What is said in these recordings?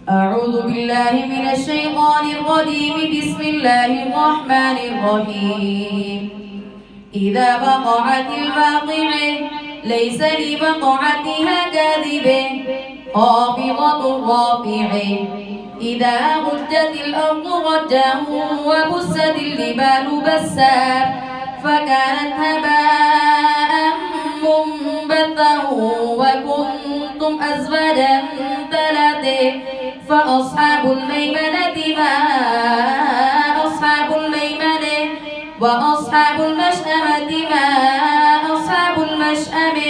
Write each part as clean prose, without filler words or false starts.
أعوذ بالله من الشيطان الرجيم. بسم الله الرحمن الرحيم. إذا وقعت الواقعة ليس لوقعتها كاذبة خافضة رافعة. إذا رجت الأرض رجا وبست الجبال بسا فكانت هباء منبثا وكنتم أزواجا ثلاثة فأصحاب الميمنة ما أصحاب الميمنة وأصحاب المشأمة ما أصحاب المشأمة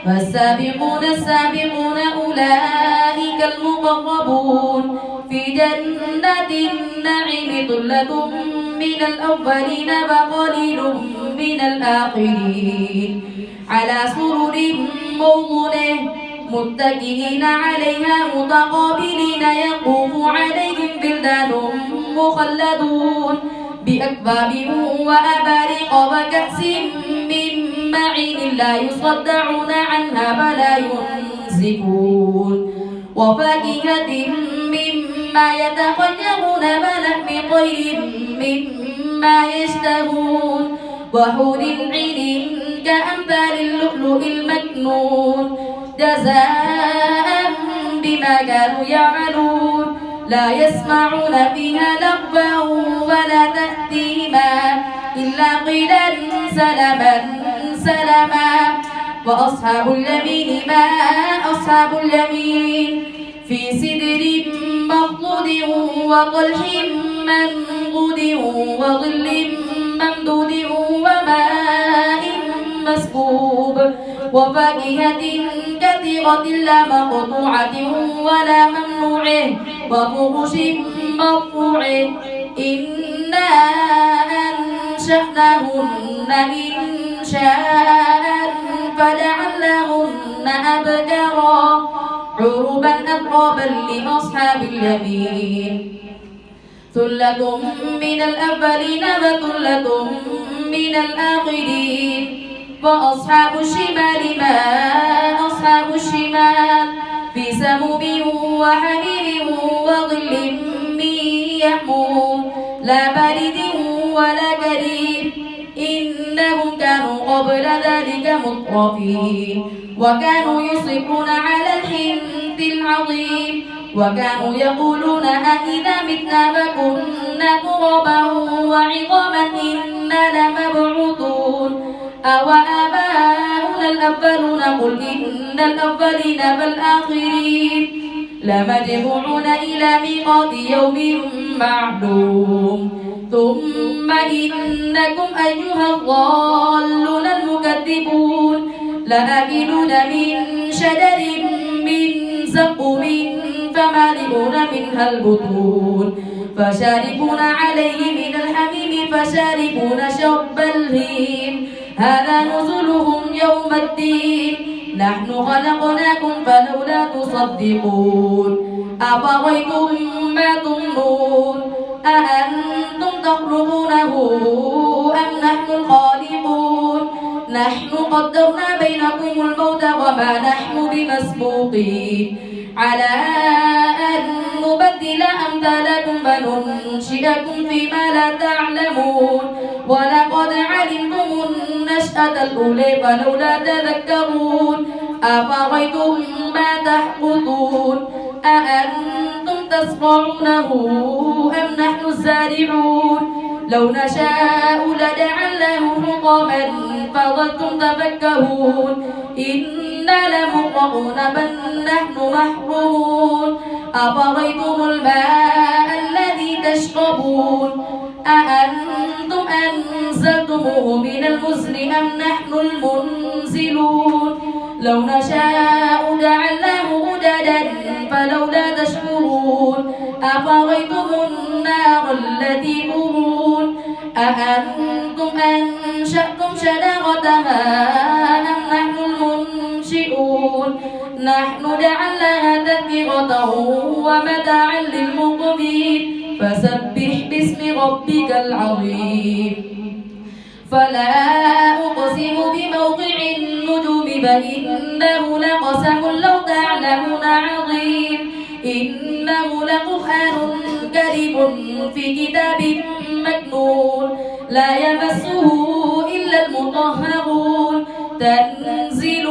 والسابقون السابقون أولئك المقربون في جنات النعيم ثلة من الأولين وقليل من الآخرين على سرر موضونة متكئين عليها متقابلين يطوف عليهم بلدان مخلدون بأكواب وأباريق وكأس من معين لا يصدعون عنها ولا ينزفون وفاكهة مما يتخيرون ولحم طير مما يشتهون وحور عين كأمثال اللؤلؤ المكنون جزاء بما كانوا يعملون لا يسمعون فيها لغوا ولا تأثيما إلا قيلا سلاما سلاما وأصحاب اليمين ما أصحاب اليمين في سدر مخضود وطلح منضود وظل ممدود وماء مسكوب وفاكهة كثيرة لا مقطوعة ولا ممنوعة وفرش مرفوعة إنا أنشأناهن إنشاء فجعلناهن أبكارا عربا أترابا لأصحاب اليمين ثلة من الأولين وثلة من الآخرين وأصحاب الشمال ما أصحاب الشمال في سموم وحميم وظل من يحموم لا بارد ولا كريم إنهم كانوا قبل ذلك مترفين وكانوا يصرون على الحنث العظيم وكانوا يقولون أإذا متنا وكنا ترابا وعظاما إنا لمبعوثون أو آباؤنا الأولون قل إن الأولين والآخرين لمجموعون إلى ميقات يوم معلوم ثم إنكم أيها الضالون المكذبون لآكلون من شجر من زقوم فمالئون منها البطون فشاربون عليه من الحميم فشاربون شرب الهيم هذا نزلهم يوم الدين نحن خلقناكم فلولا تصدقون أفرأيتم ما تمنون أأنتم تخلقونه أم نحن الخالقون نحن قدرنا بينكم الموت وما نحن بمسبوقين على أن نبدل أمثالكم فننشئكم فيما لا تعلمون ولقد علمتم النشأة الأولى فلولا تذكرون أفرأيتم ما تحرثون أأنتم تزرعونه أم نحن الزارعون لو نشاء لجعلناه حطاما فظلتم تفكهون إنا لمغرقون بل نحن محرومون أفرأيتم الماء الذي تشربون أأنتم أنزلتموه من المزن أم نحن المنزلون لو نشاء جعلناه أجاجا فلولا تشكرون أفرأيتم النار التي تورون أأنتم أنشأتم شجرتها أم نحن المنشئون نحن جعلناها تذكرة ومتاعا للمقوين فسبح باسم ربك العظيم فلا أقسم بموقع النجوم فإنه لقسم لو تعلمون عظيم إنه لقرآن كريم في كتاب مكنون لا يمسه إلا المطهرون تنزيل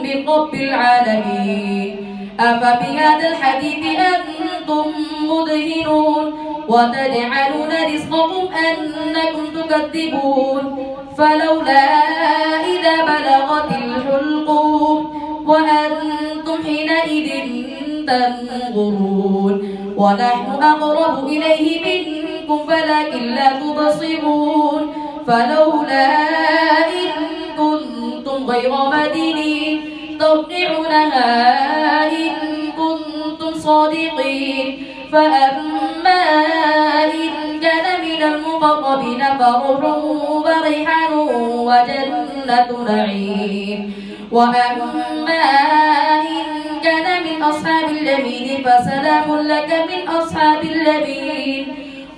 من رب العالمين أفبهذا الحديث أنتم مدهنون وتجعلون رزقكم أنكم تكذبون فلولا إذا بلغت الحلقوم وأنتم حينئذ تنظرون ونحن أقرب إليه منكم ولكن لا تبصرون فلولا إن كنتم غير مدينين ترجعونها إن كنتم صادقين فأما إن كان من المقربين فروح وريحان وجنة نعيم وأما إن كان من أصحاب اليمين فسلام لك من أصحاب اليمين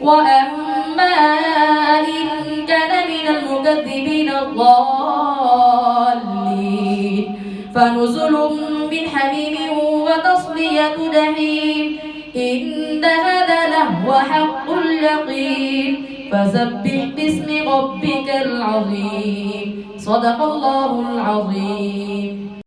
وأما إن كان من المكذبين الضالين فنزل من حميم وتصلية جحيم إن هذا لهو حق اليقين فسبح باسم ربك العظيم صدق الله العظيم.